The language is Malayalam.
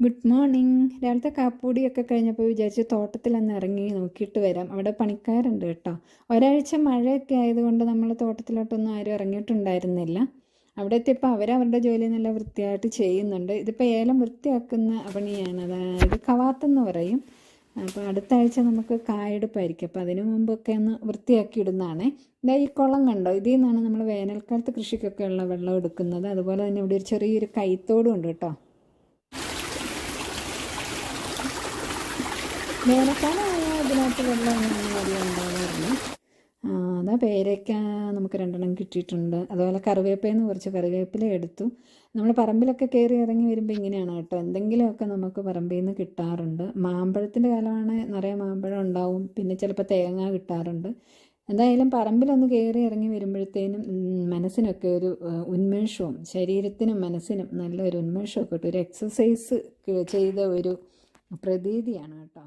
Good morning. രാവിലത്തെ കാപ്പൂടിയൊക്കെ കഴിഞ്ഞപ്പോൾ വിചാരിച്ചു തോട്ടത്തിലൊന്ന് ഇറങ്ങി നോക്കിയിട്ട് വരാം. അവിടെ പണിക്കാരുണ്ട് കേട്ടോ. ഒരാഴ്ച മഴയൊക്കെ ആയതുകൊണ്ട് നമ്മൾ തോട്ടത്തിലോട്ടൊന്നും ആരും ഇറങ്ങിയിട്ടുണ്ടായിരുന്നില്ല. അവിടെ എത്തിയപ്പോൾ അവരവരുടെ ജോലി നല്ല വൃത്തിയായിട്ട് ചെയ്യുന്നുണ്ട്. ഇതിപ്പോൾ ഏലം വൃത്തിയാക്കുന്ന പണിയാണ്, അതായത് കവാത്തെന്ന് പറയും. അപ്പോൾ അടുത്ത ആഴ്ച നമുക്ക് കായെടുപ്പായിരിക്കും. അപ്പോൾ അതിനു മുമ്പൊക്കെ ഒന്ന് വൃത്തിയാക്കി ഇടുന്നതാണ്. ഇതാ ഈ കുളം കണ്ടോ, ഇതിൽ നിന്നാണ് നമ്മൾ വേനൽക്കാലത്ത് കൃഷിക്കൊക്കെ ഉള്ള വെള്ളം എടുക്കുന്നത്. അതുപോലെ തന്നെ ഇവിടെ ഒരു ചെറിയൊരു കൈത്തോടും ഉണ്ട് കേട്ടോ. വേനൽക്കാലമായ ഇതിനകത്ത് വെള്ളമൊന്നും അധികം ഉണ്ടാകാറില്ല. അതാ പേരയ്ക്ക നമുക്ക് 2 കിട്ടിയിട്ടുണ്ട്. അതുപോലെ കറിവേപ്പയിൽ കുറച്ച് കറിവേപ്പില എടുത്തു. നമ്മൾ പറമ്പിലൊക്കെ കയറി ഇറങ്ങി വരുമ്പോൾ ഇങ്ങനെയാണ് കേട്ടോ, എന്തെങ്കിലുമൊക്കെ നമുക്ക് പറമ്പിൽ നിന്ന് കിട്ടാറുണ്ട്. മാമ്പഴത്തിൻ്റെ കാലമാണ്, നിറയെ മാമ്പഴം ഉണ്ടാവും. പിന്നെ ചിലപ്പോൾ തേങ്ങ കിട്ടാറുണ്ട്. എന്തായാലും പറമ്പിലൊന്ന് കയറി ഇറങ്ങി വരുമ്പോഴത്തേനും മനസ്സിനൊക്കെ ഒരു ഉന്മേഷവും ശരീരത്തിനും മനസ്സിനും നല്ലൊരു ഉന്മേഷമൊക്കെ കിട്ടും. ഒരു എക്സസൈസ് ചെയ്ത ഒരു പ്രതീതിയാണ് കേട്ടോ.